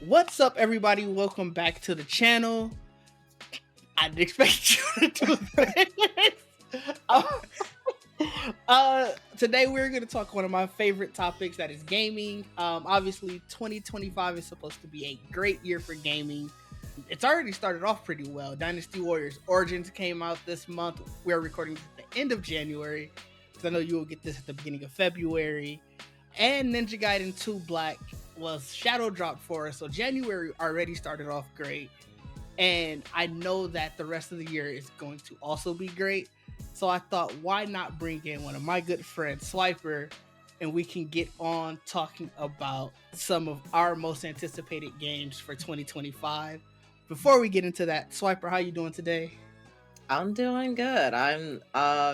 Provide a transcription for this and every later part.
What's up, everybody? Welcome back to the channel. I didn't expect you to do this. Today we're going to talk one of my favorite topics, that is gaming. Obviously, 2025 is supposed to be a great year for gaming. It's already started off pretty well. Dynasty Warriors Origins came out this month. We're recording at the end of January, because I know you will get this at the beginning of February. And Ninja Gaiden 2 Black was shadow dropped for us, so January already started off great. And I know that the rest of the year is going to also be great. So I thought, why not bring in one of my good friends, Swiper, and we can get on talking about some of our most anticipated games for 2025. Before we get into that, Swiper, how you doing today? I'm doing good. I'm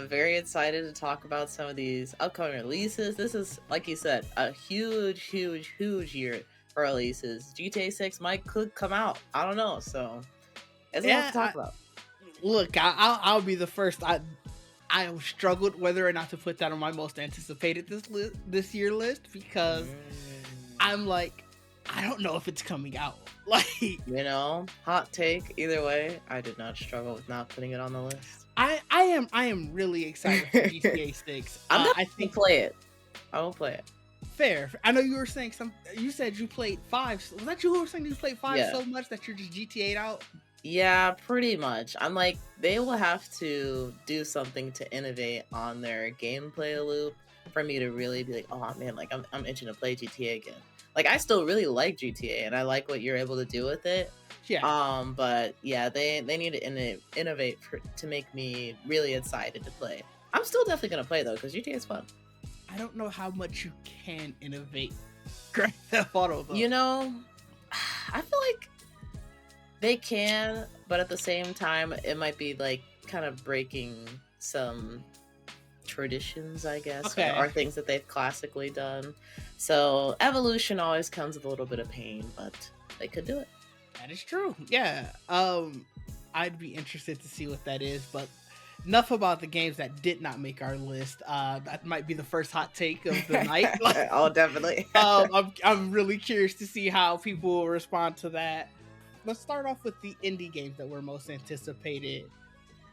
very excited to talk about some of these upcoming releases. This is, like you said, a huge year for releases. GTA 6 could come out. I don't know, so there's a lot to talk about. Look, I'll be the first. I struggled whether or not to put that on my most anticipated this year list, because I'm like, I don't know if it's coming out. Like, hot take. Either way, I did not struggle with not putting it on the list. I am really excited for GTA 6. I think play it. I will play it. Fair. I know you were saying you said you played 5. Was that you who were saying you played 5 so much that you're just GTA'd out? Yeah, pretty much. I'm like, they will have to do something to innovate on their gameplay loop for me to really be like, oh man, like I'm itching to play GTA again. Like, I still really like GTA and I like what you're able to do with it. Yeah. But yeah, they need to innovate to make me really excited to play. I'm still definitely gonna play though, because GTA is fun. I don't know how much you can innovate Grand Theft Auto though. I feel like they can, but at the same time, it might be like kind of breaking some traditions, I guess, or things that they've classically done. So evolution always comes with a little bit of pain, but they could do it. That is true. Yeah. I'd be interested to see what that is, but enough about the games that did not make our list. That might be the first hot take of the night. Oh, definitely. I'm really curious to see how people will respond to that. Let's start off with the indie games that were most anticipated.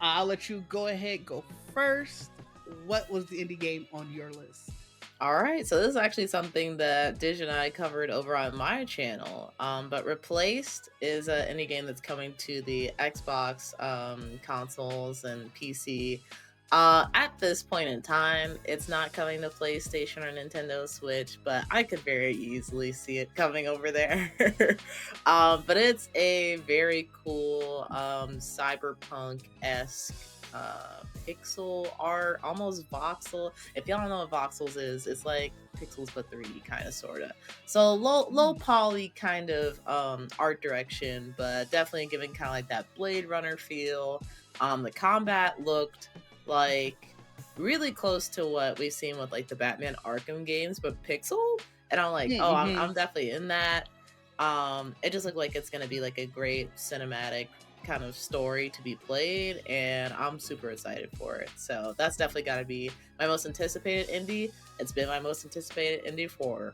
I'll let you go first. What was the indie game on your list? All right, so this is actually something that Dij and I covered over on my channel. But Replaced is an indie game that's coming to the Xbox consoles and PC. At this point in time, it's not coming to PlayStation or Nintendo Switch, but I could very easily see it coming over there. But it's a very cool cyberpunk-esque pixel art, almost voxel. If y'all don't know what voxels is, it's like pixels but 3D kind of sorta. So low poly kind of art direction, but definitely giving kind of like that Blade Runner feel. The combat looked like really close to what we've seen with like the Batman Arkham games, but pixel. And I'm like, I'm definitely in that. It just looked like it's gonna be like a great cinematic kind of story to be played, and I'm super excited for it. So that's definitely got to be my most anticipated indie. It's been my most anticipated indie for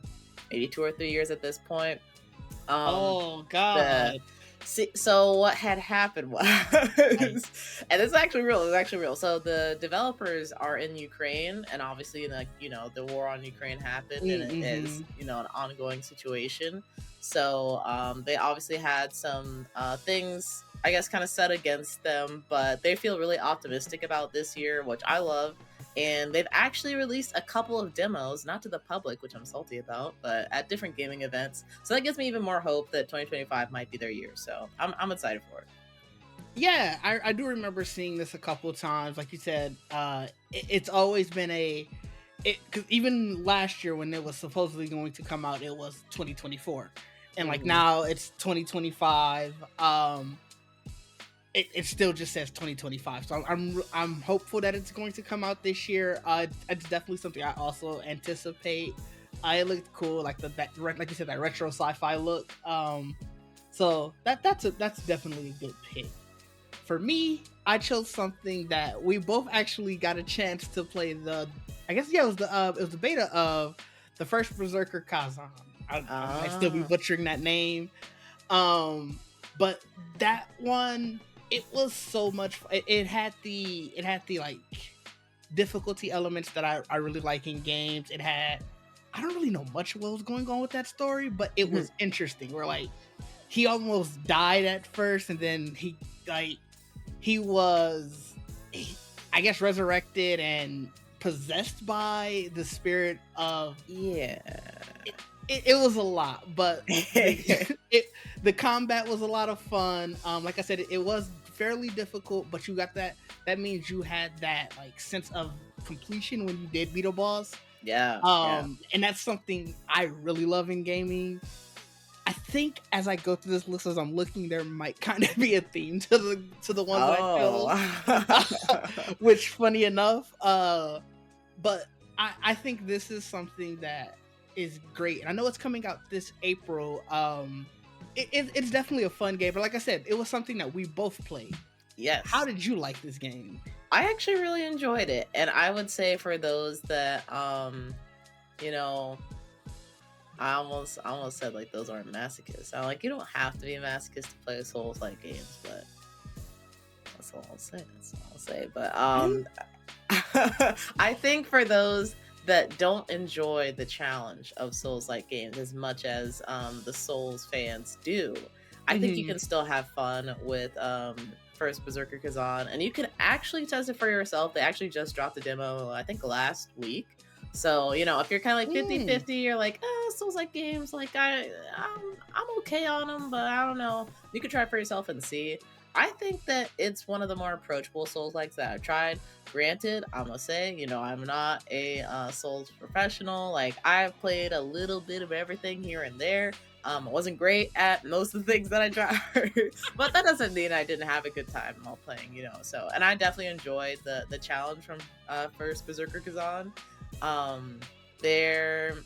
maybe 2 or 3 years at this point. Oh god. So what had happened was, and it's actually real. So the developers are in Ukraine, and obviously, like, the war on Ukraine happened, and it is, an ongoing situation. So they obviously had some things, I guess, kind of set against them, but they feel really optimistic about this year, which I love. And they've actually released a couple of demos, not to the public, which I'm salty about, but at different gaming events. So that gives me even more hope that 2025 might be their year. So I'm excited for it. Yeah, I do remember seeing this a couple of times. Like you said, it's always been because even last year when it was supposedly going to come out, it was 2024. And like now it's 2025. It still just says 2025, so I'm hopeful that it's going to come out this year. It's definitely something I also anticipate. It looked cool, like like you said, that retro sci-fi look. So that's definitely a good pick. For me, I chose something that we both actually got a chance to play. It was the beta of the first Berserker Kazan. I might still be Ah. butchering that name. But that one, it was so much. It had the like difficulty elements that I really like in games. It had, I don't really know much of what was going on with that story, but it was interesting. Where like he almost died at first, and then he was, I guess, resurrected and possessed by the spirit of. Yeah. It was a lot, but the combat was a lot of fun. Like I said, it was fairly difficult, but you got that. That means you had that like sense of completion when you did beat a boss. Yeah. And that's something I really love in gaming. I think as I go through this list, as I'm looking, there might kind of be a theme to the ones that I chose. Which, funny enough, but I think this is something that is great, and I know it's coming out this April. It's definitely a fun game, but like I said, it was something that we both played. Yes. How did you like this game? I actually really enjoyed it, and I would say for those that you know, I almost said like those aren't masochists. I'm like, you don't have to be a masochist to play Souls like games, but that's all I'll say. That's all I'll say. But I think for those that don't enjoy the challenge of Souls like games as much as the Souls fans do, I think you can still have fun with First Berserker Kazan, and you can actually test it for yourself. They actually just dropped the demo, I think, last week. So, you know, if you're kind of like 50-50, you're like, Souls like games, like I'm okay on them, but I don't know. You could try it for yourself and see. I think that it's one of the more approachable Souls likes that I've tried. Granted, I'm gonna say, you know, I'm not a Souls professional. Like, I've played a little bit of everything here and there. I wasn't great at most of the things that I tried, but that doesn't mean I didn't have a good time while playing, you know. So, and I definitely enjoyed the challenge from First Berserker Kazan. There,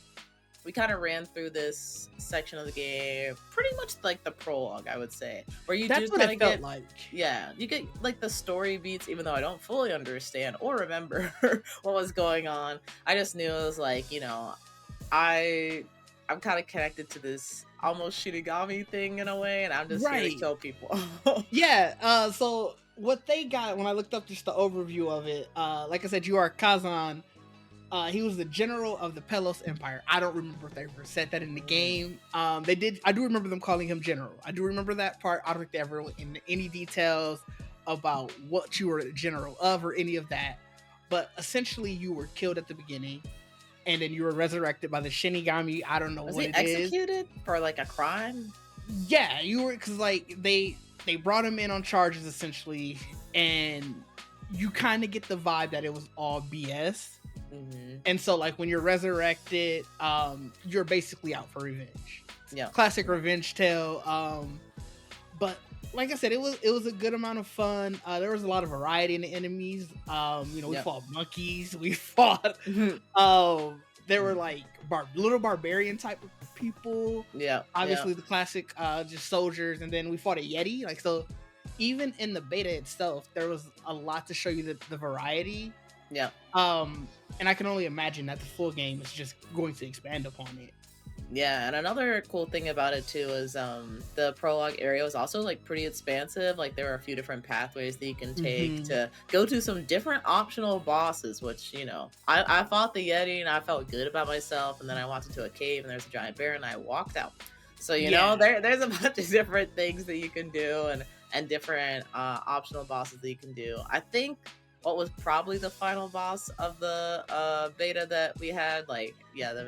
we kind of ran through this section of the game, pretty much like the prologue, I would say, where you That's do what kind it of felt get, like. yeah, you get like the story beats, even though I don't fully understand or remember what was going on. I just knew it was like, you know, I'm kind of connected to this almost Shinigami thing in a way, and I'm just here to kill people. Yeah. So what they got, when I looked up just the overview of it, like I said, you are Kazan. He was the general of the Pelos Empire. I don't remember if they ever said that in the game. They did. I do remember them calling him general. I do remember that part. I don't think they ever went into any details about what you were a general of or any of that. But essentially, you were killed at the beginning, and then you were resurrected by the Shinigami. I don't know Was what he it is. executed for like a crime? Yeah, you were, because like they brought him in on charges essentially, and you kind of get the vibe that it was all BS. And so like when you're resurrected, you're basically out for revenge. Yeah, Classic revenge tale. But like I said, it was a good amount of fun. There was a lot of variety in the enemies. You know, we fought monkeys, we fought there were like little barbarian type of people. Yeah, obviously the classic just soldiers, and then we fought a yeti. Like, so even in the beta itself, there was a lot to show you the variety. Yeah. And I can only imagine that the full game is just going to expand upon it. Yeah, and another cool thing about it too is the prologue area was also like pretty expansive. Like, there are a few different pathways that you can take to go to some different optional bosses, which, you know, I fought the Yeti and I felt good about myself, and then I walked into a cave and there's a giant bear and I walked out. So, you know, there's a bunch of different things that you can do, and different optional bosses that you can do. I think what was probably the final boss of the beta that we had, like, yeah, that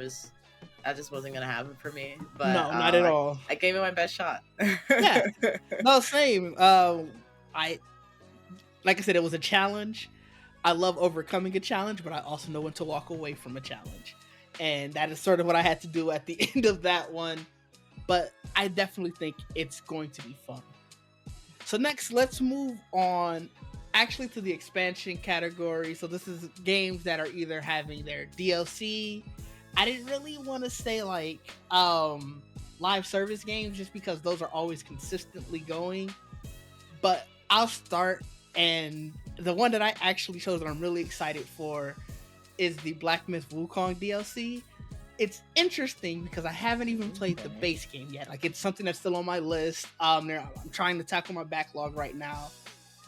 just wasn't gonna happen for me. But no, not at all. I gave it my best shot. Yeah, no, same. I like I said, it was a challenge. I love overcoming a challenge, but I also know when to walk away from a challenge, and that is sort of what I had to do at the end of that one. But I definitely think it's going to be fun. So next, let's move on actually to the expansion category. So this is games that are either having their DLC. I didn't really want to say like live service games, just because those are always consistently going. But I'll start, and the one that I actually chose that I'm really excited for is the Black Myth Wukong DLC. it's interesting because I haven't even played the base game yet. Like, it's something that's still on my list. I'm trying to tackle my backlog right now,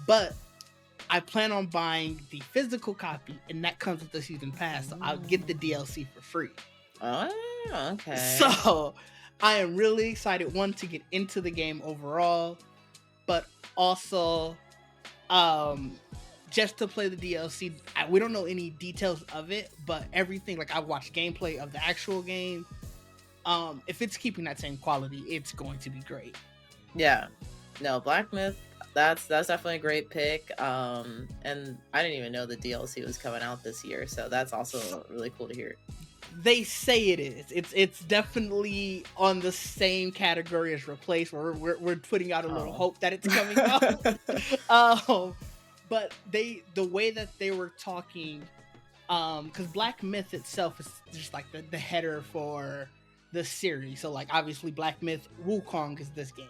but I plan on buying the physical copy, and that comes with the season pass. So I'll get the DLC for free. Oh, okay. So I am really excited, one, to get into the game overall, but also just to play the DLC. We don't know any details of it, but everything, like, I've watched gameplay of the actual game. If it's keeping that same quality, it's going to be great. Yeah. No, Black Myth, that's definitely a great pick. And I didn't even know the DLC was coming out this year, so that's also really cool to hear. They say it is. It's definitely on the same category as Replace, where we're putting out a little hope that it's coming out. But the way that they were talking, because Black Myth itself is just like the header for the series. So, like, obviously Black Myth Wukong is this game.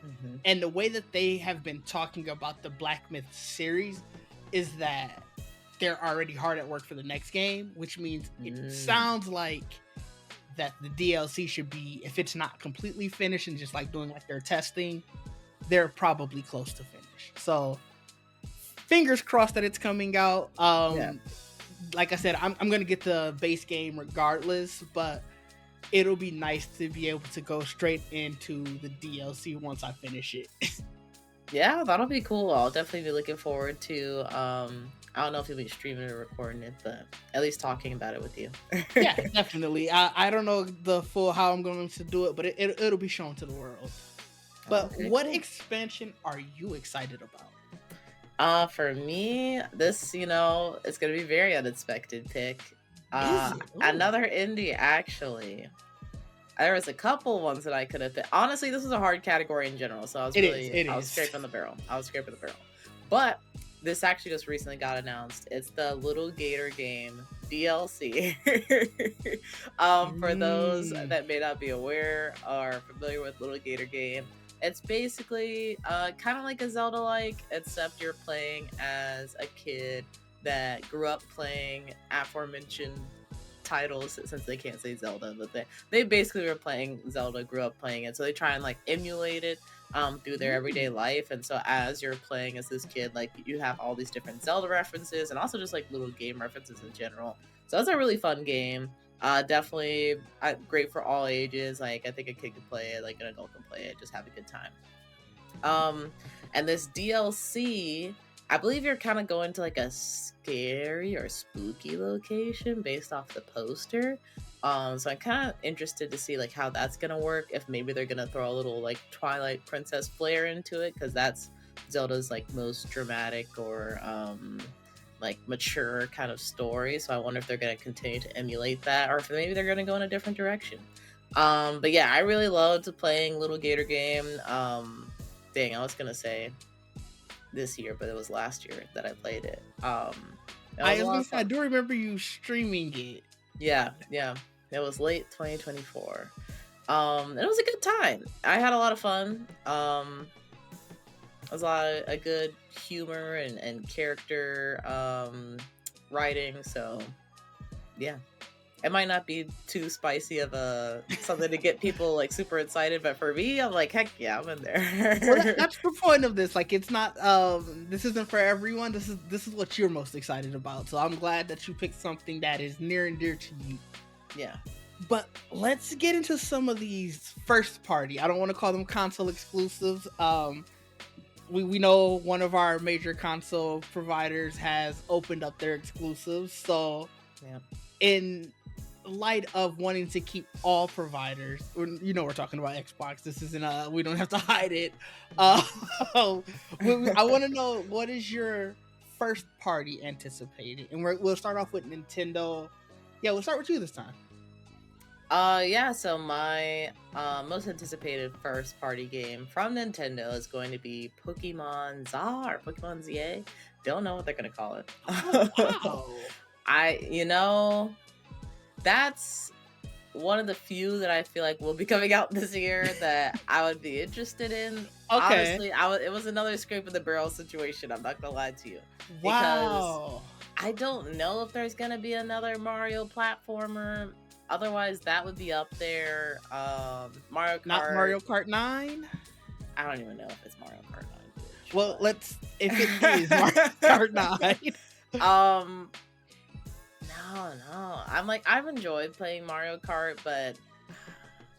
Mm-hmm. And the way that they have been talking about the Black Myth series is that they're already hard at work for the next game, which means it sounds like that the DLC should be, if it's not completely finished and just like doing like their testing, they're probably close to finish. So fingers crossed that it's coming out. Like I said, I'm going to get the base game regardless, but it'll be nice to be able to go straight into the DLC once I finish it. Yeah, that'll be cool. I'll definitely be looking forward to, I don't know if you'll be streaming or recording it, but at least talking about it with you. Yeah, definitely. I don't know the full how I'm going to do it, but it'll be shown to the world. But what expansion are you excited about? For me, this, it's going to be a very unexpected pick. Another indie, actually. There was a couple ones that I could have picked. Honestly, this was a hard category in general, so I was scraping the barrel. But this actually just recently got announced. It's the Little Gator game DLC. For those that may not be aware or familiar with Little Gator game, it's basically kind of like a Zelda-like, except you're playing as a kid that grew up playing aforementioned titles, since they can't say Zelda, but they basically were playing Zelda, grew up playing it, so they try and like emulate it through their everyday life. And so as you're playing as this kid, like, you have all these different Zelda references and also just like little game references in general. So it's a really fun game. Definitely great for all ages. Like, I think a kid can play it, like an adult can play it, just have a good time. And this DLC, I believe you're kind of going to like a scary or spooky location based off the poster. So I'm kind of interested to see like how that's gonna work. If maybe they're gonna throw a little like Twilight Princess flair into it, because that's Zelda's like most dramatic or like mature kind of story. So I wonder if they're gonna continue to emulate that, or if maybe they're gonna go in a different direction. But yeah, I really loved playing Little Gator game. Dang, I was gonna say this year, but it was last year that I played it. I do remember you streaming it. Yeah. It was late 2024. It was a good time. I had a lot of fun. It was a lot of a good humor and character writing. So yeah. It might not be too spicy of something to get people like super excited, but for me, I'm like, heck yeah, I'm in there. Well, that's the point of this. Like, it's not this isn't for everyone. This is what you're most excited about. So I'm glad that you picked something that is near and dear to you. Yeah. But let's get into some of these first party. I don't want to call them console exclusives. We know one of our major console providers has opened up their exclusives. So yeah. In light of wanting to keep all providers, we're talking about Xbox. This isn't we don't have to hide it. I want to know, what is your first party anticipated? And we'll start off with Nintendo. Yeah, we'll start with you this time. So my most anticipated first party game from Nintendo is going to be Pokemon ZA or Pokemon ZA. Don't know what they're gonna call it. Oh, wow. That's one of the few that I feel like will be coming out this year that I would be interested in. Okay. Honestly, it was another scrape of the barrel situation. I'm not gonna lie to you. Wow. Because I don't know if there's gonna be another Mario platformer. otherwise that would be up there. Mario Kart. Not Mario Kart 9. I don't even know if it's Mario Kart 9. Well, if it is Mario Kart 9. No. I've enjoyed playing Mario Kart, but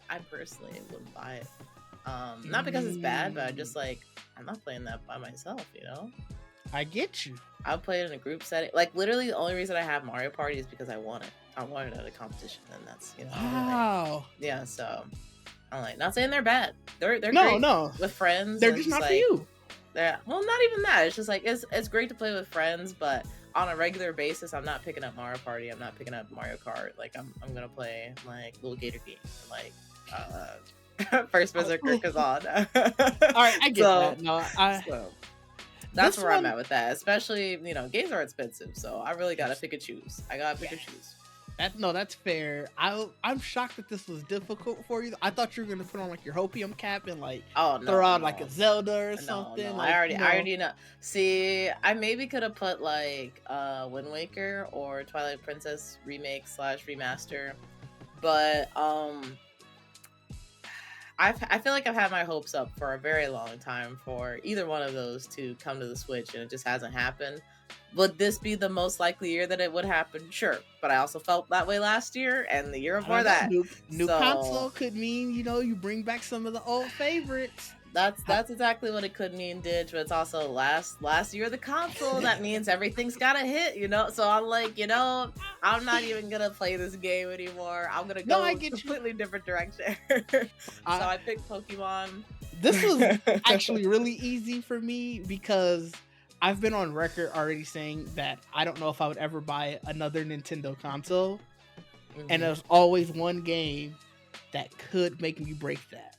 I personally wouldn't buy it. Not because it's bad, but I just I'm not playing that by myself, you know? I get you. I'll play it in a group setting. Like, literally, the only reason I have Mario Party is because I won it. I won it at a competition, and that's, you know. Wow. Yeah, so I'm not saying they're bad. They're great with friends. They're just not for you. Well, not even that. It's just it's great to play with friends, but on a regular basis, I'm not picking up Mario Party. I'm not picking up Mario Kart. Like, I'm gonna play little Gator games, First Berserker Kazan. All right, I get that. No, that's where I'm at with that. Especially, games are expensive, so I really gotta pick and choose. That's fair. I'm shocked that this was difficult for you. I thought you were gonna put on your hopium cap and throw out a Zelda or something. No. I already know. See, I maybe could have put Wind Waker or Twilight Princess remake / remaster, but I feel like I've had my hopes up for a very long time for either one of those to come to the Switch, and it just hasn't happened. Would this be the most likely year that it would happen? Sure. But I also felt that way last year and the year before that. New console could mean, you bring back some of the old favorites. That's exactly what it could mean, Ditch, but it's also last year of the console. That means everything's got to hit, So I'm I'm not even going to play this game anymore. I'm going to go a completely different direction. So I picked Pokemon. This was actually really easy for me because I've been on record already saying that I don't know if I would ever buy another Nintendo console. Mm-hmm. And there's always one game that could make me break that.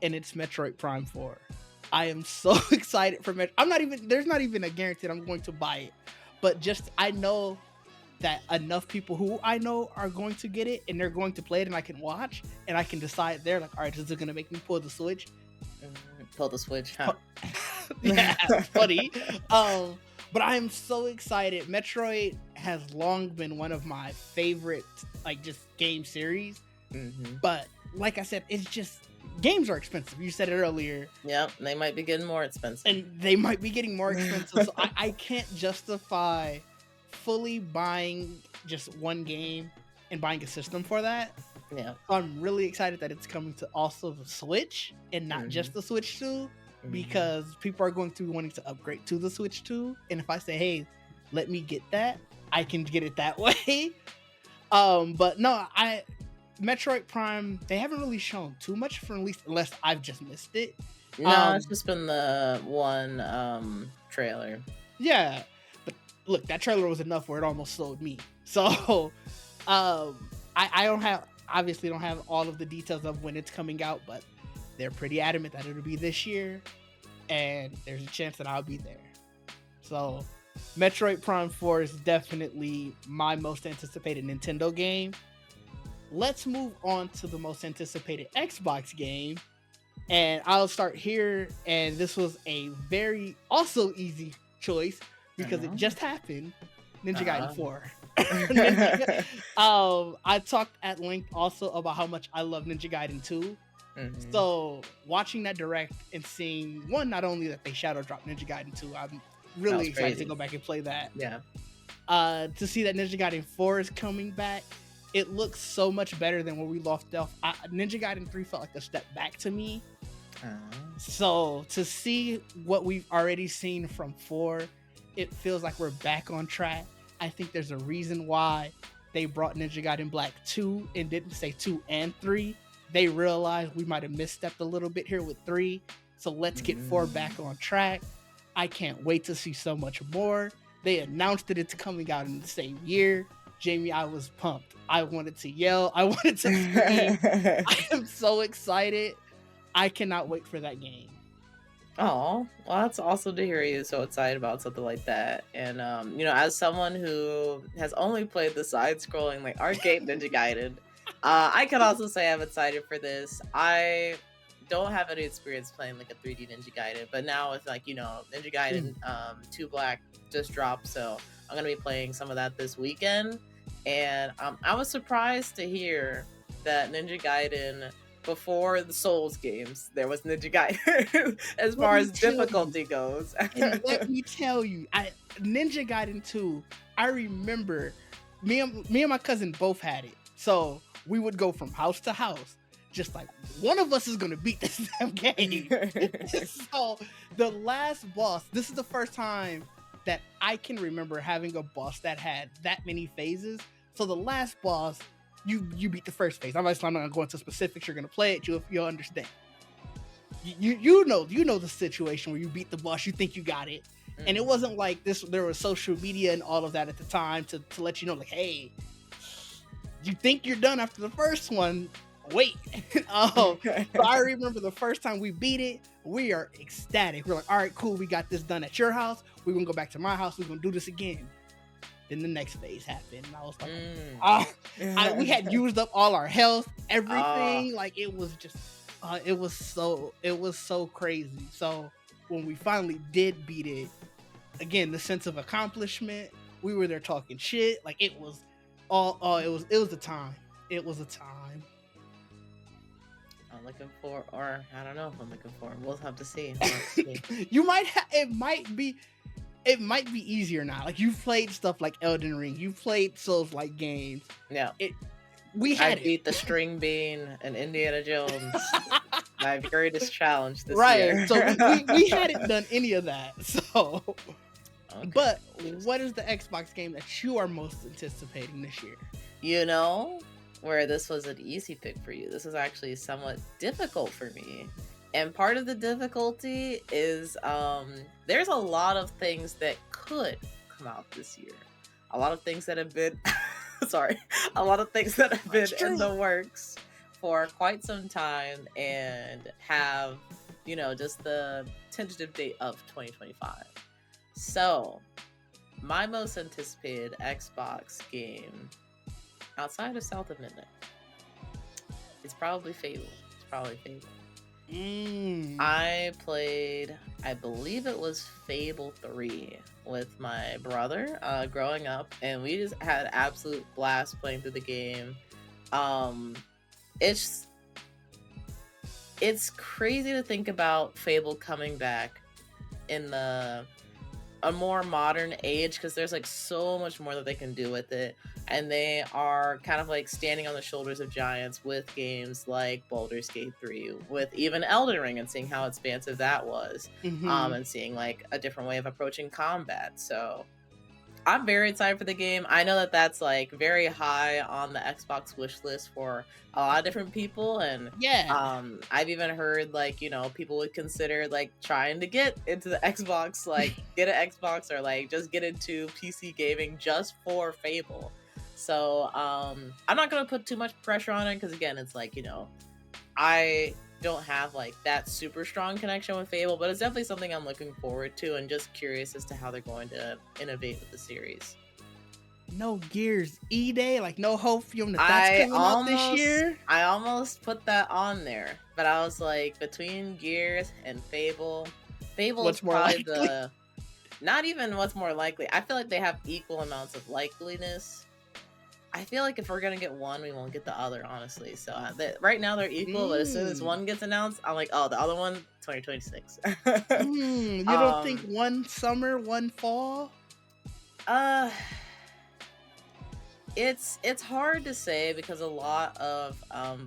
And it's Metroid Prime 4. I am so excited for Metroid. There's not even a guarantee that I'm going to buy it. But I know that enough people who I know are going to get it and they're going to play it and I can watch and I can decide there, all right, is it going to make me pull the Switch? Pull the Switch, huh? Yeah, funny. But I am so excited. Metroid has long been one of my favorite, just game series. Mm-hmm. But like I said, it's just games are expensive. You said it earlier. Yeah, they might be getting more expensive. And they might be getting more expensive. So I can't justify fully buying just one game and buying a system for that. Yeah. So I'm really excited that it's coming to also the Switch and not just the Switch 2 because people are going to be wanting to upgrade to the Switch 2. And if I say, hey, let me get that, I can get it that way. But no, Metroid Prime, they haven't really shown too much for at least, unless I've just missed it. No, it's just been the one trailer. Yeah, but look, that trailer was enough where it almost sold me. So, I obviously don't have all of the details of when it's coming out, but they're pretty adamant that it'll be this year, and there's a chance that I'll be there. So, Metroid Prime 4 is definitely my most anticipated Nintendo game. Let's move on to the most anticipated Xbox game. And I'll start here. And this was a very also easy choice because it just happened. Ninja Gaiden 4. I talked at length also about how much I love Ninja Gaiden 2. Mm-hmm. So watching that direct and seeing not only that they shadow dropped Ninja Gaiden 2, I'm really excited to go back and play that. Yeah. To see that Ninja Gaiden 4 is coming back. It looks so much better than where we left off. Ninja Gaiden 3 felt like a step back to me. So to see what we've already seen from 4, it feels like we're back on track. I think there's a reason why they brought Ninja Gaiden Black 2 and didn't say 2 and 3. They realized we might have misstepped a little bit here with 3. So let's get 4 back on track. I can't wait to see so much more. They announced that it's coming out in the same year. Jamie, I was pumped. I wanted to yell. I wanted to scream. I am so excited. I cannot wait for that game. Oh, well, that's awesome to hear you so excited about something like that. And, as someone who has only played the side-scrolling, arcade Ninja Gaiden, I can also say I'm excited for this. I don't have any experience playing, a 3D Ninja Gaiden, but now with, Ninja Gaiden 2 Black just dropped, so I'm going to be playing some of that this weekend. And I was surprised to hear that Ninja Gaiden, before the Souls games, there was Ninja Gaiden as Let far me as tell you, difficulty goes. and let me tell you, I Ninja Gaiden 2, I remember me and my cousin both had it. So we would go from house to house, just like one of us is gonna beat this damn game. So the last boss, this is the first time that I can remember having a boss that had that many phases. So the last boss, you beat the first phase. Obviously, I'm not gonna go into specifics. You're gonna play it, you'll understand. You know the situation where you beat the boss, you think you got it, and it wasn't like this. There was social media and all of that at the time to let you know, like, hey, you think you're done after the first one. Wait. So I remember the first time we beat it, we are ecstatic. We're like, all right, cool, we got this done at your house. We're gonna go back to my house. We're gonna do this again. Then the next phase happened, and I was like, we had used up all our health, everything. Like it was just, it was so crazy. So when we finally did beat it, again, the sense of accomplishment. We were there talking shit. Like it was it was a time. It was a time. I'm looking for, or I don't know if I'm looking for. We'll have to see. We'll have to see. You might it might be easier now. Like you've played stuff like Elden Ring, you've played Souls like games. Yeah, We I had it. beat the String Bean and Indiana Jones. My greatest challenge this Right. year. So we hadn't done any of that. So Okay. but what is the Xbox game that you are most anticipating this year? You know where this was an easy pick for you. This is actually somewhat difficult for me. And part of the difficulty is there's a lot of things that could come out this year. A lot of things that have been sorry, a lot of things that have been That's true. in the works for quite some time and have, just the tentative date of 2025. So, my most anticipated Xbox game outside of South of Midnight is probably Fable. It's probably Fable. I played, I believe it was Fable 3 with my brother growing up, and we just had absolute blast playing through the game. It's crazy to think about Fable coming back in a more modern age, because there's like so much more that they can do with it, and they are kind of like standing on the shoulders of giants with games like Baldur's Gate 3, with even Elden Ring, and seeing how expansive that was, and seeing like a different way of approaching combat. So I'm very excited for the game. I know that that's like very high on the Xbox wish list for a lot of different people, and Yeah. I've even heard like people would consider like trying to get into the Xbox, like get an Xbox, or like just get into PC gaming just for Fable. So I'm not gonna put too much pressure on it, because again, it's like I don't have like that super strong connection with Fable, but it's definitely something I'm looking forward to, and just curious as to how they're going to innovate with the series. No Gears E-Day, like no hope for them that's coming out this year. I almost put that on there, but I was like, between Gears and Fable is What's more probably likely? not even what's more likely. I feel like they have equal amounts of likeliness. I feel like if we're gonna get one, we won't get the other, honestly. So right now they're equal, but as soon as one gets announced, I'm like, oh, the other one, 2026. You don't think one summer, one fall? It's hard to say, because a lot of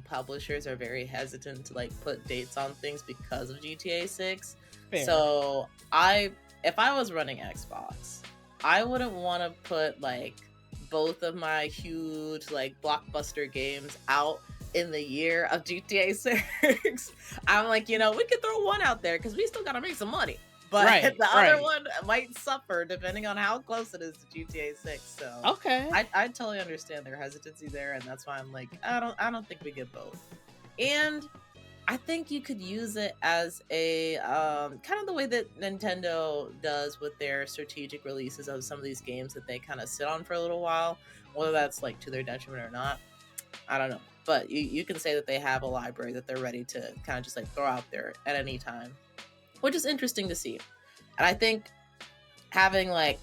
publishers are very hesitant to like put dates on things because of GTA 6. Fair. So if I was running Xbox, I wouldn't want to put like both of my huge like blockbuster games out in the year of GTA 6. I'm like, we could throw one out there because we still gotta make some money. But the other one might suffer depending on how close it is to GTA 6. So okay, I totally understand their hesitancy there, and that's why I'm like, I don't think we get both. And I think you could use it as a kind of the way that Nintendo does with their strategic releases of some of these games that they kind of sit on for a little while, whether that's like to their detriment or not. I don't know. But you can say that they have a library that they're ready to kind of just like throw out there at any time, which is interesting to see. And I think having like,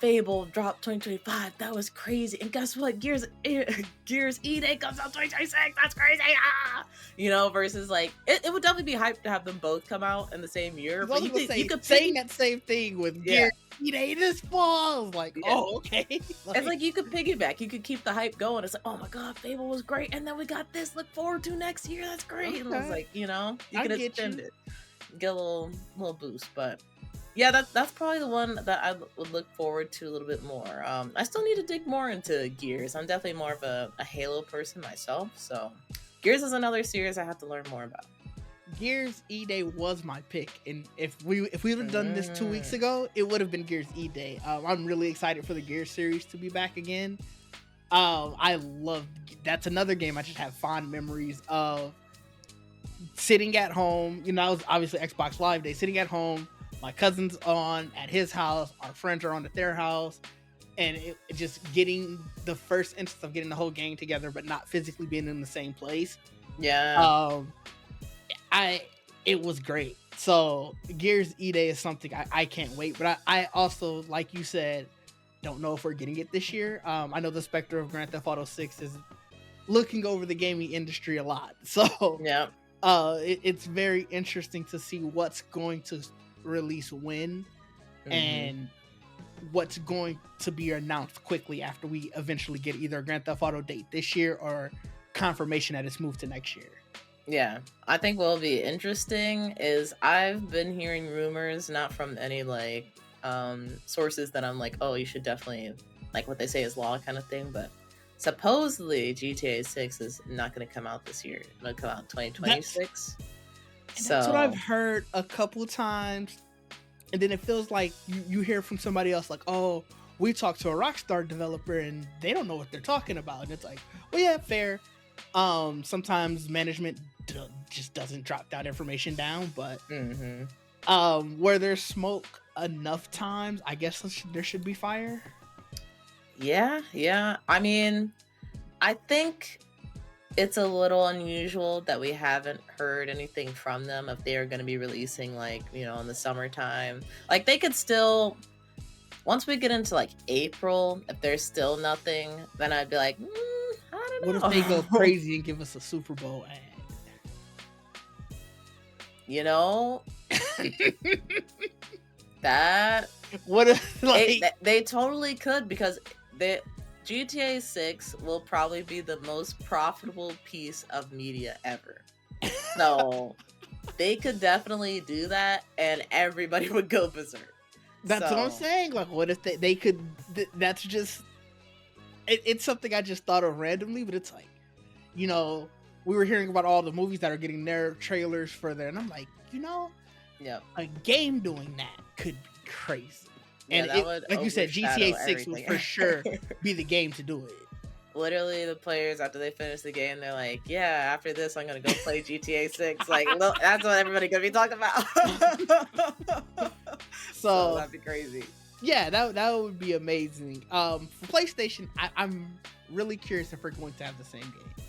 Fable dropped 2025. That was crazy. And guess what? Gears E-Day comes out 2026. That's crazy. Ah! You know, versus like it would definitely be hyped to have them both come out in the same year. But you could saying that same thing with yeah. Gears E-Day this fall. Like, Yeah. oh, okay. It's like you could piggyback. You could keep the hype going. It's like, oh my god, Fable was great, and then we got this. Look forward to next year. That's great. And it was like, you know, you could extend it, get a little boost. But yeah, that's probably the one that I would look forward to a little bit more. I still need to dig more into Gears. I'm definitely more of a Halo person myself, so Gears is another series I have to learn more about. Gears E-Day was my pick, and if we would have done this 2 weeks ago, it would have been Gears E-Day. I'm really excited for the Gears series to be back again. I love that's another game I just have fond memories of. Sitting at home, you know, I was obviously Xbox Live Day. Sitting at home, my cousin's on at his house, our friends are on at their house, and it just getting the first instance of getting the whole gang together, but not physically being in the same place. Yeah. It was great. So Gears E-Day is something I can't wait. But I also, like you said, don't know if we're getting it this year. I know the specter of Grand Theft Auto 6 is looking over the gaming industry a lot. So yeah. It's very interesting to see what's going to release when and what's going to be announced quickly after we eventually get either a Grand Theft Auto date this year or confirmation that it's moved to next year. Yeah, I think what will be interesting is I've been hearing rumors, not from any like sources that I'm like, oh, you should definitely like what they say is law kind of thing, but supposedly GTA 6 is not going to come out this year. It'll come out in 2026. That's what I've heard a couple times, and then it feels like you hear from somebody else like, oh, we talked to a Rockstar developer and they don't know what they're talking about, and it's like, well, yeah, fair. Sometimes management just doesn't drop that information down, but where there's smoke enough times, I guess there should be fire. Yeah. I mean, I think it's a little unusual that we haven't heard anything from them if they are going to be releasing like, you know, in the summertime. Like they could still, once we get into like April, if there's still nothing, then I'd be like, I don't know. What if they go crazy and give us a Super Bowl ad? You know, that what if like they totally could, because GTA 6 will probably be the most profitable piece of media ever. So they could definitely do that and everybody would go berserk. That's what I'm saying. Like, what if they could? That's just. It's something I just thought of randomly, but it's like, you know, we were hearing about all the movies that are getting their trailers for there, and I'm like, you know, a game doing that could be crazy. Yeah, and like you said, GTA 6 will for sure be the game to do it. Literally, the players, after they finish the game, they're like, yeah, after this, I'm going to go play GTA 6. Like, look, that's what everybody's going to be talking about. So that'd be crazy. Yeah, that would be amazing. For PlayStation, I'm really curious if we're going to have the same game.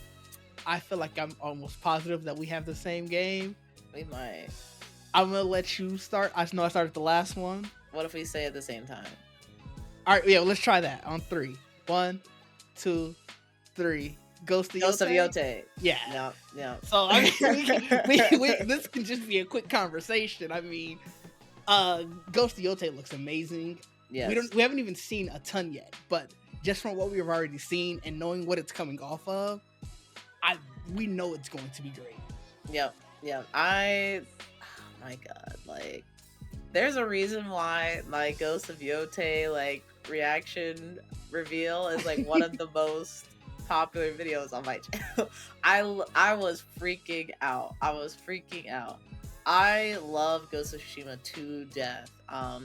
I feel like I'm almost positive that we have the same game. We might. I'm going to let you start. I know I started the last one. What if we say at the same time? All right, yeah, let's try that on 3. 1, 2, 3. Ghost of Yote. Yeah. No. So I mean, this can just be a quick conversation. I mean, Ghost of Yote looks amazing. Yes. We haven't even seen a ton yet, but just from what we've already seen and knowing what it's coming off of, we know it's going to be great. Yep. Oh my god, like there's a reason why my Ghost of Yote like reaction reveal is like one of the most popular videos on my channel. I was freaking out. I love Ghost of Tsushima to death.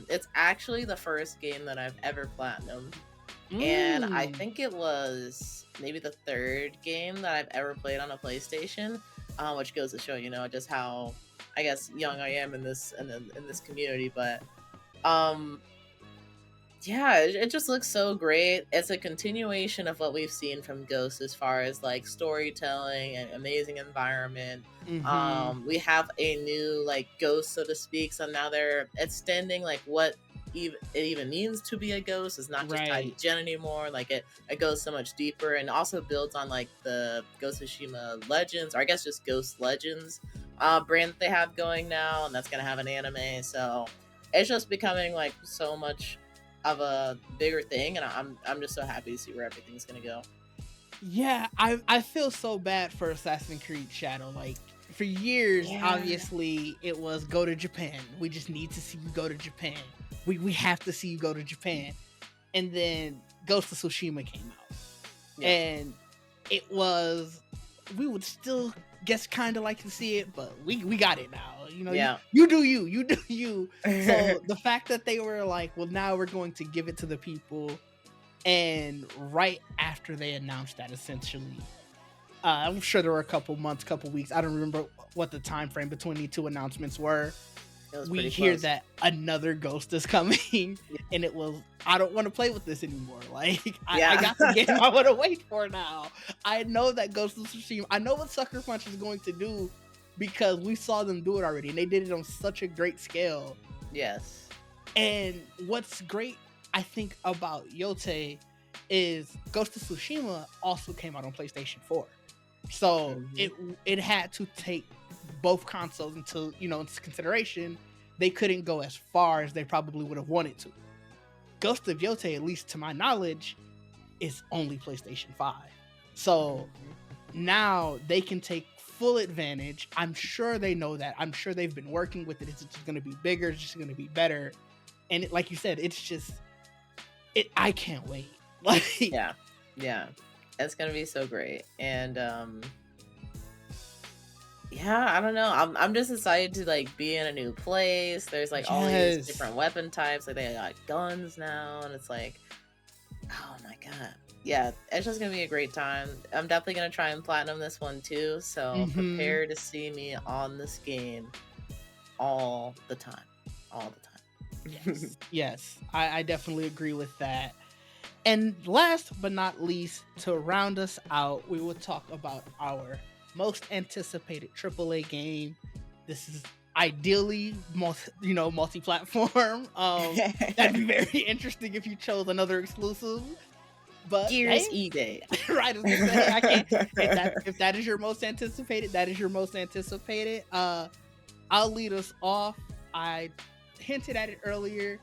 It's actually the first game that I've ever platinumed. And I think it was maybe the third game that I've ever played on a PlayStation, which goes to show, you know, just how, I guess, young I am in this community. But yeah, it just looks so great. It's a continuation of what we've seen from Ghost as far as like storytelling and amazing environment. We have a new like Ghost, so to speak. So now they're extending like what it even means to be a ghost. It's not just tied Right. to Gen anymore. Like it goes so much deeper, and also builds on like the Ghost of Tsushima Legends, or I guess just Ghost Legends brand that they have going now, and that's gonna have an anime. So it's just becoming like so much of a bigger thing, and I'm just so happy to see where everything's gonna go. Yeah, I feel so bad for Assassin's Creed Shadow. Like for years, Yeah. obviously it was go to Japan. We just need to see you go to Japan. We have to see you go to Japan. And then Ghost of Tsushima came out. Yep. And it was, we would still guess kind of like to see it, but we got it now. You know, Yeah. you do you do you. So the fact that they were like, well, now we're going to give it to the people, and right after they announced that, essentially, I'm sure there were a couple months, couple weeks. I don't remember what the time frame between the two announcements were. It was We pretty hear close. that another Ghost is coming, Yeah. and it was, I don't want to play with this anymore. Like I Yeah. got the game I want to wait for now. I know that Ghost of Tsushima. I know what Sucker Punch is going to do because we saw them do it already, and they did it on such a great scale. Yes. And what's great, I think, about Yote is Ghost of Tsushima also came out on PlayStation 4. So it had to take both consoles into consideration. They couldn't go as far as they probably would have wanted to. Ghost of Yote, at least to my knowledge, is only PlayStation 5. So now they can take full advantage. I'm sure they know that. I'm sure they've been working with it. It's just going to be bigger. It's just going to be better. And it, like you said, it's just, I can't wait. Like, Yeah. It's gonna be so great. And yeah, I don't know. I'm just excited to like be in a new place. There's like all these Yes. different weapon types. Like they got guns now, and it's like, oh my god. Yeah, it's just gonna be a great time. I'm definitely gonna try and platinum this one too. So prepare to see me on this game all the time. All the time. Yes, I definitely agree with that. And last but not least, to round us out, we will talk about our most anticipated AAA game. This is ideally multi-platform. That'd be very interesting if you chose another exclusive. But Gears E-Day. Right, I was gonna say, I can't. If that is your most anticipated, that is your most anticipated. I'll lead us off. I hinted at it earlier.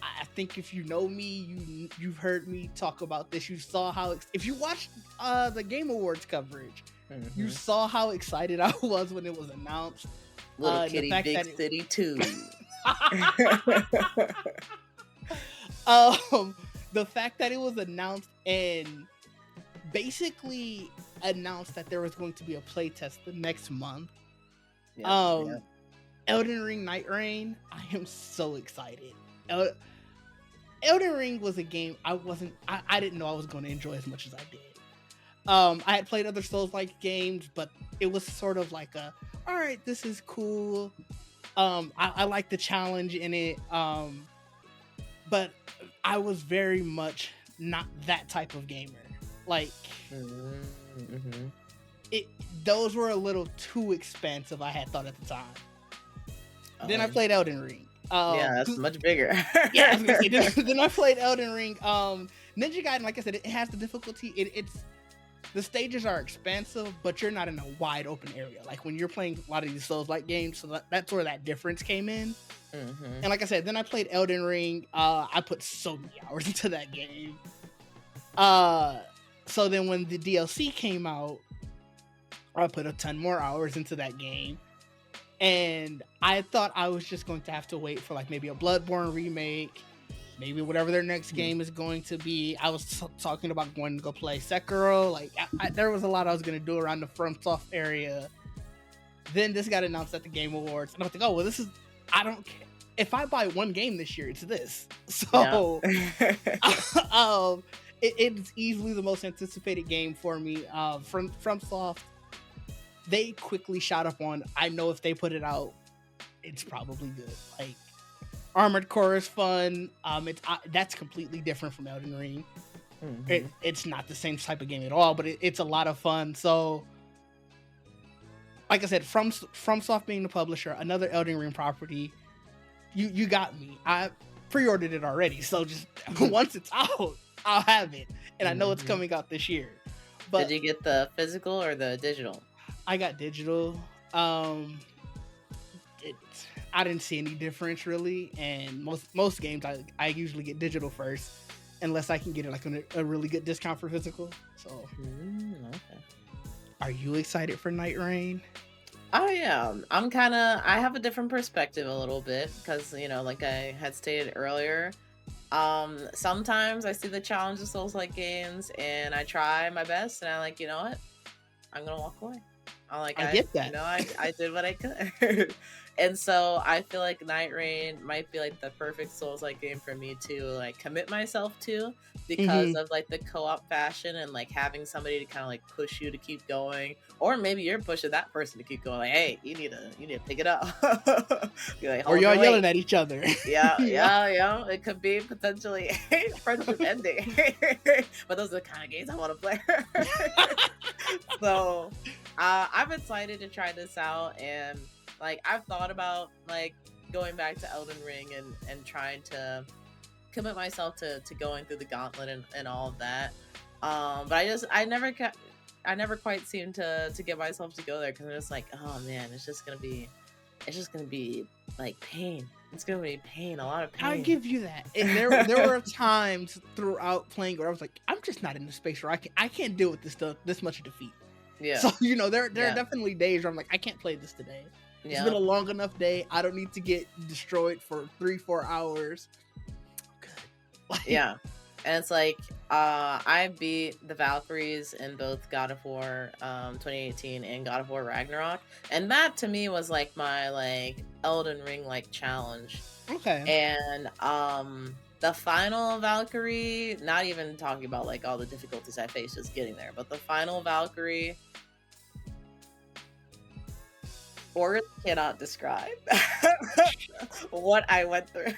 I think if you know me, you've heard me talk about this. You saw how if you watched the Game Awards coverage, you saw how excited I was when it was announced. Little Kitty Big City 2. The fact that it was announced and basically announced that there was going to be a playtest the next month. Elden Ring Night Rain, I am so excited. Elden Ring was a game I didn't know I was going to enjoy as much as I did. I had played other Souls-like games, but it was sort of like all right, this is cool. I like the challenge in it. But I was very much not that type of gamer. Like, those were a little too expensive, I had thought at the time. Then I played Elden Ring. Yeah, that's much bigger. Yeah, I was gonna say, then I played Elden Ring. Ninja Gaiden, like I said, it has the difficulty. It's the stages are expansive, but you're not in a wide open area. Like when you're playing a lot of these Souls-like games, so that's where that difference came in. And like I said, then I played Elden Ring. I put so many hours into that game. So then when the DLC came out, I put a ton more hours into that game. And I thought I was just going to have to wait for like maybe a Bloodborne remake, maybe whatever their next game is going to be. I was talking about going to go play Sekiro. Like there was a lot I was going to do around the FromSoft area. Then this got announced at the Game Awards, and I was like, oh well, this is, I don't care. If I buy one game this year, it's this. So it's easily the most anticipated game for me. From FromSoft, they quickly shot up on, I know if they put it out, it's probably good. Like Armored Core is fun. That's completely different from Elden Ring. It's not the same type of game at all, but it's a lot of fun. So, like I said, FromSoft being the publisher, another Elden Ring property, you got me. pre-ordered it already, so just once it's out, I'll have it, and I know it's coming out this year. But did you get the physical or the digital? I got digital. It, I didn't see any difference really, and most games I usually get digital first, unless I can get it like a really good discount for physical. So, Okay. Are you excited for Night Rain? I am. I have a different perspective a little bit because, like I had stated earlier, sometimes I see the challenge of Souls-like games and I try my best and I like, you know what? I'm gonna walk away. I get that. I did what I could. And so I feel like Night Rain might be like the perfect Souls-like game for me to like commit myself to because of like the co-op fashion and like having somebody to kind of like push you to keep going, or maybe you're pushing that person to keep going. Like, hey, you need to pick it up. Like, or y'all yelling at each other. Yeah. It could be potentially a friendship ending, but those are the kind of games I want to play. So I'm excited to try this out, and like I've thought about like going back to Elden Ring and trying to commit myself to going through the gauntlet and all of that. But I never quite seem to get myself to go there because I'm just like, oh man, it's just gonna be like pain. It's gonna be pain, a lot of pain. I give you that. And there were times throughout playing where I was like, I'm just not in the space where I can't deal with this much defeat. Yeah. So there are definitely days where I'm like, I can't play this today. It's been a long enough day. I don't need to get destroyed for 3-4 hours. Good. Like, yeah. And it's like I beat the Valkyries in both God of War 2018 and God of War Ragnarok, and that to me was like my like Elden Ring like challenge. Okay. And the final Valkyrie, not even talking about like all the difficulties I faced just getting there, but the final Valkyrie, words cannot describe what I went through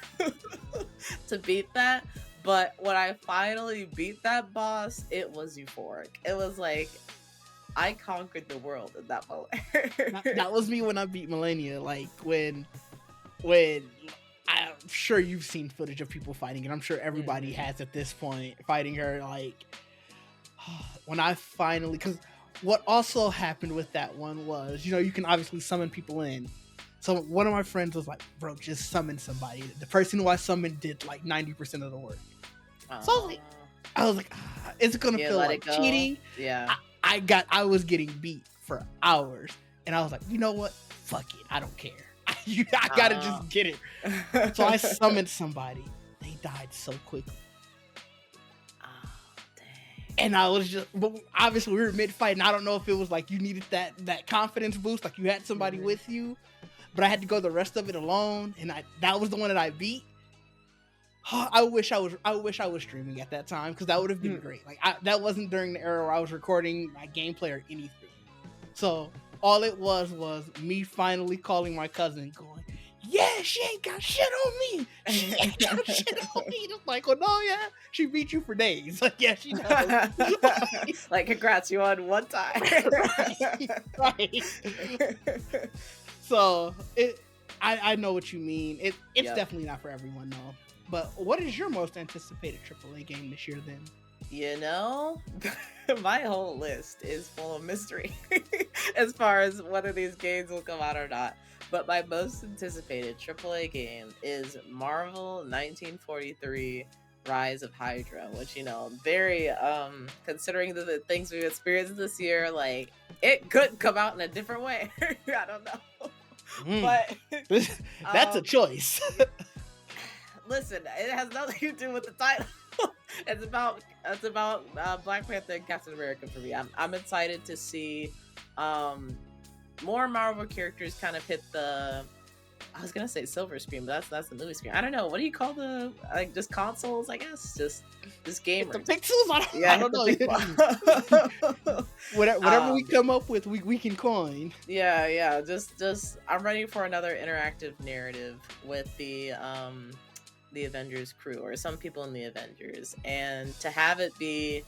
to beat that. But when I finally beat that boss, it was euphoric. It was like I conquered the world in that moment. that was me when I beat Millennia. Like when I'm sure you've seen footage of people fighting, and I'm sure everybody has at this point fighting her. Like when I finally, because what also happened with that one was, you can obviously summon people in. So one of my friends was like, bro, just summon somebody. The person who I summoned did like 90% of the work. So I was like, it's gonna feel like cheating. Yeah. I was getting beat for hours, and I was like, you know what? Fuck it. I don't care. I gotta just get it. So I summoned somebody. They died so quickly. And I was just, but obviously we were mid-fight, and I don't know if it was like you needed that confidence boost, like you had somebody with you, but I had to go the rest of it alone, and that was the one that I beat. I wish I was streaming at that time, because that would have been great. Like that wasn't during the era where I was recording my gameplay or anything. So all it was me finally calling my cousin, going, yeah, she ain't got shit on me. She ain't got shit on me. It's like, oh no, yeah, she beat you for days. Like, yeah, she does. Like, congrats, you won one time. right. So I know what you mean. It's definitely not for everyone though. But what is your most anticipated AAA game this year then? My whole list is full of mystery as far as whether these games will come out or not. But my most anticipated AAA game is Marvel 1943 Rise of Hydra, which, very, considering the things we've experienced this year, like, it could come out in a different way. I don't know. But that's a choice. Listen, it has nothing to do with the title. It's about Black Panther and Captain America for me. I'm excited to see more Marvel characters kind of hit the, I was gonna say silver screen, but that's the movie screen. I don't know. What do you call the, like, just consoles? I guess just gamers. The pixels. I don't know. Whatever we come up with, we can coin. Yeah. Just I'm ready for another interactive narrative with the Avengers crew, or some people in the Avengers, and to have it be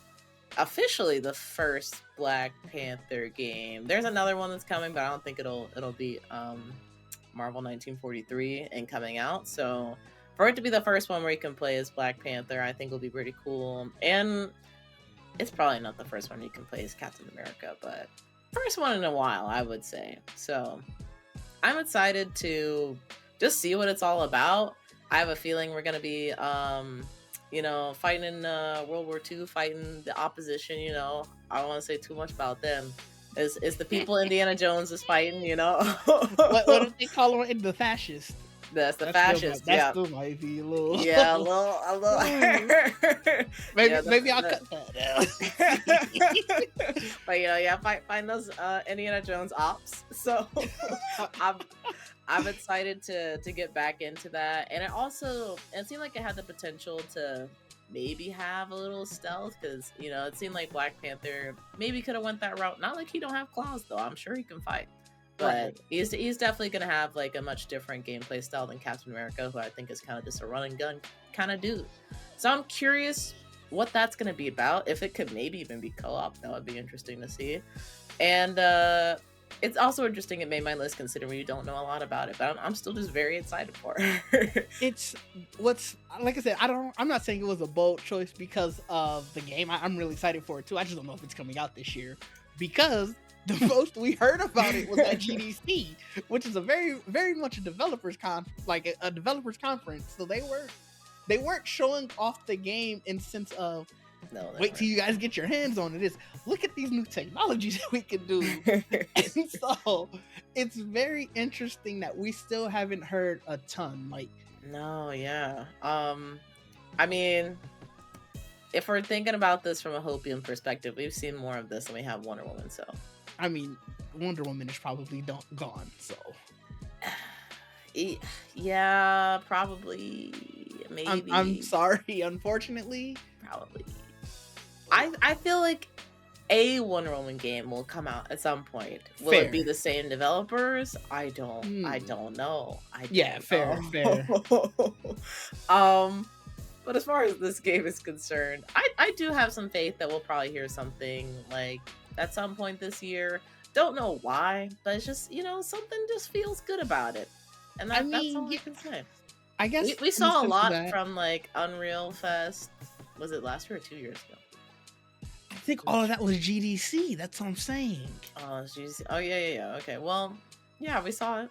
officially the first Black Panther game. There's another one that's coming, but I don't think it'll be Marvel 1943 and coming out. So for it to be the first one where you can play as Black Panther, I think will be pretty cool. And it's probably not the first one you can play as Captain America, but first one in a while, I would say. So I'm excited to just see what it's all about. I have a feeling we're gonna be, fighting in World War II, fighting the opposition. I don't want to say too much about them. It's the people Indiana Jones is fighting. what did they call them? The fascists. That's the fascists. That still might be a little. Yeah, a little. maybe I'll cut that out. But find those Indiana Jones ops. So I'm excited to get back into that, and it seemed like it had the potential to maybe have a little stealth, because it seemed like Black Panther maybe could have went that route. Not like he don't have claws though. I'm sure he can fight. But he's definitely going to have like a much different gameplay style than Captain America, who I think is kind of just a run and gun kind of dude. So I'm curious what that's going to be about. If it could maybe even be co-op, that would be interesting to see. And it's also interesting it made my list considering you don't know a lot about it, but I'm still just very excited for it. Like I said, I'm not saying it was a bold choice because of the game. I'm really excited for it too. I just don't know if it's coming out this year, because the most we heard about it was at GDC, which is a very, very much a developers developers conference. So they weren't showing off the game in sense of wait till you guys get your hands on it. It's look at these new technologies that we can do. And so it's very interesting that we still haven't heard a ton. I mean, if we're thinking about this from a Hopium perspective, we've seen more of this than we have Wonder Woman. So I mean, Wonder Woman is probably gone, so. Yeah, probably. Maybe. I'm sorry, unfortunately. Probably. I feel like a Wonder Woman game will come out at some point. Will it be the same developers? I don't know. Fair. But as far as this game is concerned, I do have some faith that we'll probably hear something like at some point this year. Don't know why, but it's just, something just feels good about it. And that's all I can say. I guess we saw a lot from like Unreal Fest. Was it last year or 2 years ago? I think all of that was GDC. That's what I'm saying. Oh, it's GDC. Oh, yeah. Okay. Well, yeah, we saw it.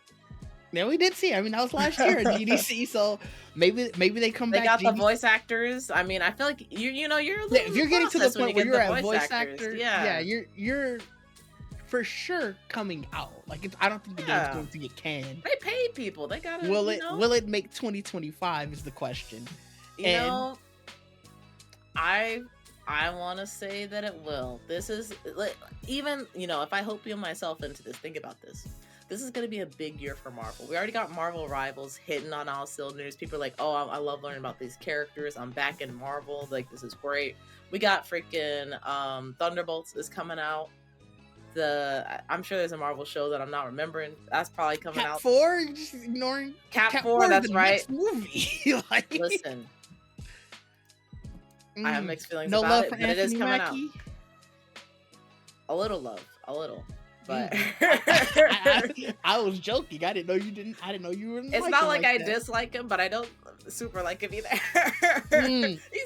Yeah, we did see it. I mean, that was last year at GDC, so maybe they come back. They got the voice actors. I mean, I feel like you're if you're getting to the point where you're at voice actors, yeah, you're for sure coming out. Like I don't think the game's going to get canned. They paid people. They got to. Will it make 2025 is the question. I want to say that it will. This is even if I hope myself into this. Think about this. This is going to be a big year for Marvel. We already got Marvel Rivals hitting on all cylinders. People are like, oh, I love learning about these characters. I'm back in Marvel. Like, this is great. We got freaking Thunderbolts is coming out. I'm sure there's a Marvel show that I'm not remembering. That's probably coming out. Cat 4? You're just ignoring Cat 4, that's right. Movie. Listen. I have mixed feelings no about love it, for but Anthony it is coming Mackie? out. A little love. But I was joking. I didn't know you didn't. I didn't know you were. It's not like I dislike him, but I don't super like him either.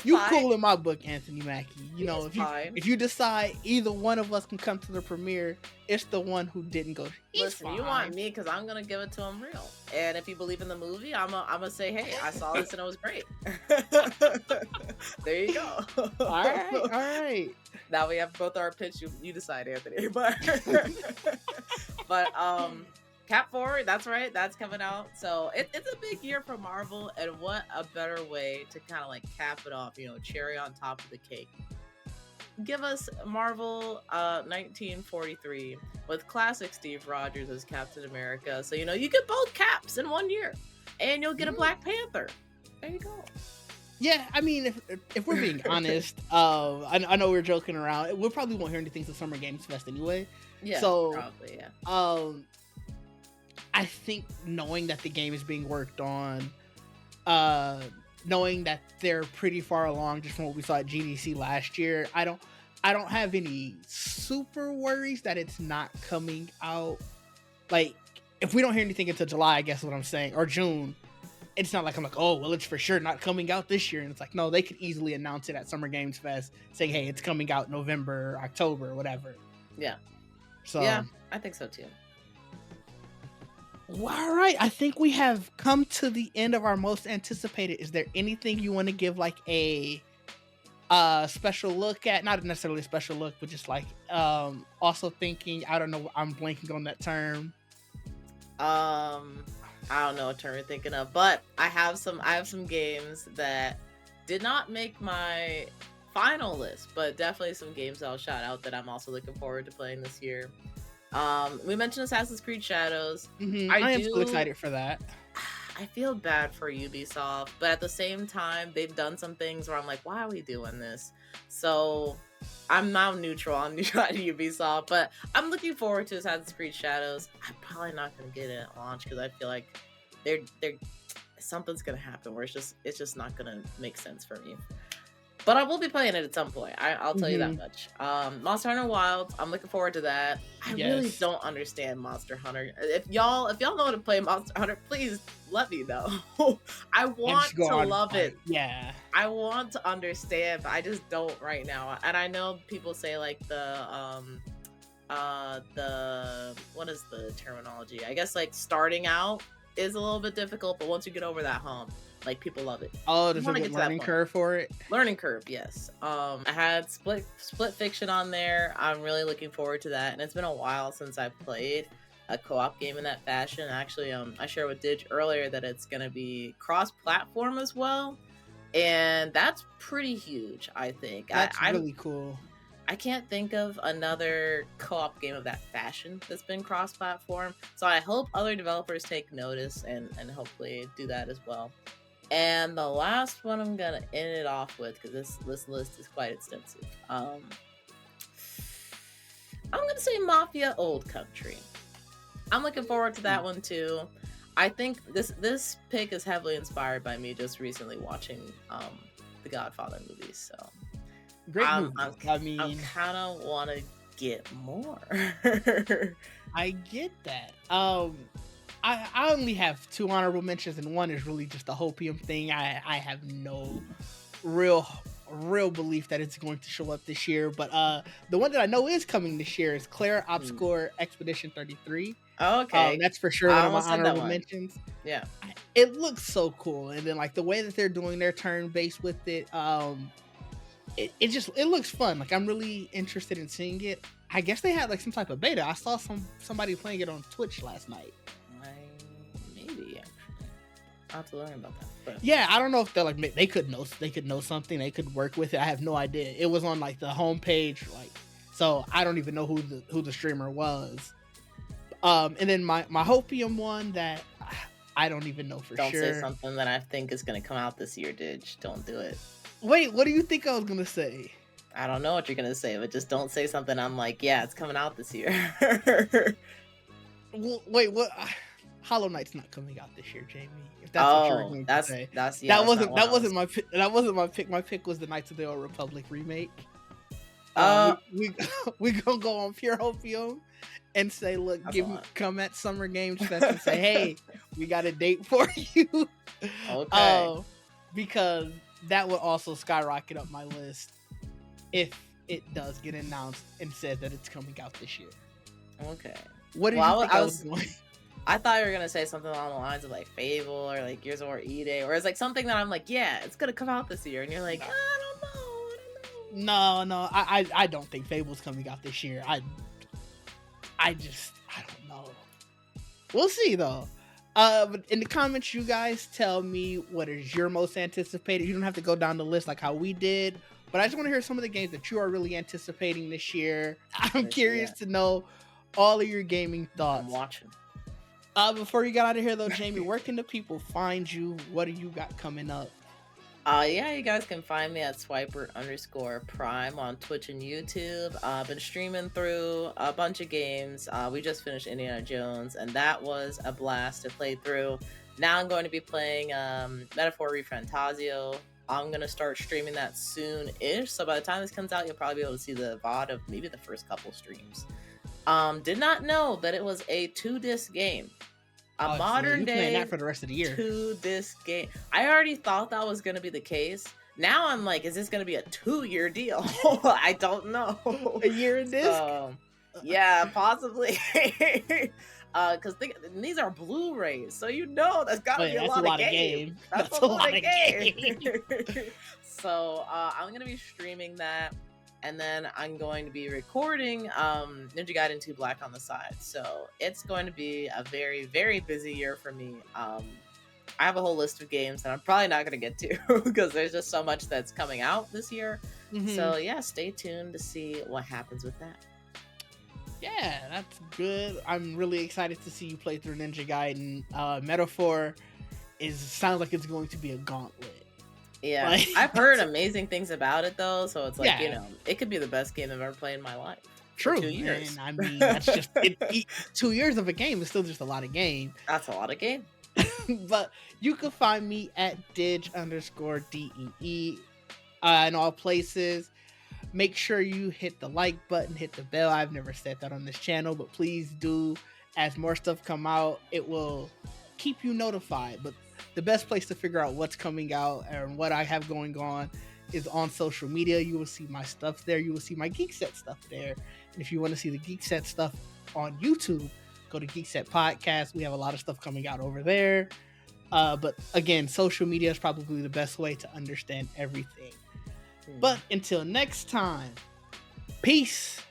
You cool in my book, Anthony Mackie. If you decide either one of us can come to the premiere, it's the one who didn't go. Listen, you want me because I'm gonna give it to him real. And if you believe in the movie, I'm gonna say, hey, I saw this and it was great. There you go. All right. Now we have both our pitch. You decide, Anthony. But Cat 4, that's right. That's coming out. So it's a big year for Marvel, and what a better way to kind of like cap it off. Cherry on top of the cake. Give us Marvel 1943 with classic Steve Rogers as Captain America. So you get both Caps in 1 year, and you'll get a Black Panther. There you go. Yeah, I mean, if we're being honest, I know we're joking around. We probably won't hear anything to Summer Games Fest anyway. Yeah, so probably, yeah. I think knowing that the game is being worked on, knowing that they're pretty far along just from what we saw at GDC last year, I don't have any super worries that it's not coming out. Like, if we don't hear anything until July, I guess what I'm saying, or June, it's not like I'm like, oh, well, it's for sure not coming out this year. And it's like, no, they could easily announce it at Summer Games Fest, saying, hey, it's coming out November, October, whatever. Yeah. So, yeah, I think so too. Well, all right. I think we have come to the end of our most anticipated. Is there anything you want to give like a special look at? Not necessarily a special look, but just like also thinking, I don't know, I'm blanking on that term. I don't know what term you're thinking of, but I have some games that did not make my final list, but definitely some games I'll shout out that I'm also looking forward to playing this year. We mentioned Assassin's Creed Shadows. I am still excited for that. I feel bad for Ubisoft, but at the same time, they've done some things where I'm like, why are we doing this? So I'm now neutral on Ubisoft, but I'm looking forward to Assassin's Creed Shadows. I'm probably not going to get it at launch because I feel like they're something's going to happen where it's just not going to make sense for me. But I will be playing it at some point. I'll tell you that much. Monster Hunter Wilds, I'm looking forward to that. I really don't understand Monster Hunter. If y'all know how to play Monster Hunter, please let me know. I want to love it. Yeah. I want to understand, but I just don't right now. And I know people say like the what is the terminology? I guess like starting out is a little bit difficult, but once you get over that hump, like people love it. Oh, there's a good learning curve for it. Learning curve, yes. I had Split Fiction on there. I'm really looking forward to that, and it's been a while since I played a co-op game in that fashion. Actually, I shared with Dig earlier that it's gonna be cross-platform as well, and that's pretty huge. I think that's really cool. I can't think of another co-op game of that fashion that's been cross-platform, so I hope other developers take notice and hopefully do that as well. And the last one I'm gonna end it off with, because this list is quite extensive. I'm gonna say Mafia Old Country. I'm looking forward to that one too. I think this pick is heavily inspired by me just recently watching the Godfather movies. So great movie. I kind of want to get more. I get that. I only have 2 honorable mentions, and one is really just the Hopium thing. I have no real belief that it's going to show up this year, but the one that I know is coming this year is Claire Obscure Expedition 33. Okay, that's for sure one of my honorable mentions. Yeah, it looks so cool, and then like the way that they're doing their turn based with it, it looks fun. Like I'm really interested in seeing it. I guess they had like some type of beta. I saw somebody playing it on Twitch last night. Maybe actually, I'll have to learn about that. But yeah, I don't know if they're like they could know something. They could work with it. I have no idea. It was on like the homepage, like so I don't even know who the streamer was. And then my Hopium one that I don't even know for sure. Don't say something that I think is going to come out this year, Dig. Don't do it. Wait, what do you think I was gonna say? I don't know what you're gonna say, but just don't say something I'm like, yeah, it's coming out this year. Wait, what? Hollow Knight's not coming out this year, Jamie. If that's what you were going to say. That wasn't my pick. That wasn't my pick. My pick was the Knights of the Old Republic remake. We gonna go on pure Hopium and say, look, come at Summer Games Fest and say, hey, we got a date for you. Okay. Because that would also skyrocket up my list if it does get announced and said that it's coming out this year. Okay. What did you think I was doing? I thought you were gonna say something along the lines of like Fable or like Gears of War E-Day, or it's like something that I'm like, yeah, it's gonna come out this year, and you're like, I don't know. No, I don't think Fable's coming out this year. I don't know. We'll see though. But in the comments, you guys tell me what is your most anticipated. You don't have to go down the list like how we did, but I just want to hear some of the games that you are really anticipating this year. I'm curious to know all of your gaming thoughts. I'm watching. Before you get out of here though, Jamie, where can the people find you? What do you got coming up? Yeah, you guys can find me at Swiper_Prime on Twitch and YouTube. I've been streaming through a bunch of games. We just finished Indiana Jones, and that was a blast to play through. Now I'm going to be playing Metaphor ReFantazio. I'm going to start streaming that soon-ish, so by the time this comes out, you'll probably be able to see the VOD of maybe the first couple streams. Did not know that it was a 2-disc game. a Oh, so modern you playing day that for the rest of the year? to this game. I already thought that was going to be the case. Now I'm like, is this going to be a 2-year deal? I don't know. A year in disc? So, yeah, possibly. Because these are Blu-rays, so that's got to be that's a lot of game. That's a lot of game. So I'm gonna be streaming that, and then I'm going to be recording Ninja Gaiden 2 Black on the side. So it's going to be a very, very busy year for me. I have a whole list of games that I'm probably not going to get to because there's just so much that's coming out this year. Mm-hmm. So yeah, stay tuned to see what happens with that. Yeah, that's good. I'm really excited to see you play through Ninja Gaiden. Metaphor sounds like it's going to be a gauntlet. Yeah, Like, I've heard amazing things about it though, so it's like, Yeah. it could be the best game I've ever played in my life. True. 2 years. And I mean, that's just 2 years of a game is still just a lot of game. That's a lot of game. But you can find me at dig_DEE in all places. Make sure you hit the like button, hit the bell. I've never said that on this channel, but please do. As more stuff come out, it will keep you notified. But the best place to figure out what's coming out and what I have going on is on social media. You will see my stuff there. You will see my Geekset stuff there. And if you want to see the Geekset stuff on YouTube, go to Geekset Podcast. We have a lot of stuff coming out over there. But again, social media is probably the best way to understand everything. But until next time, peace.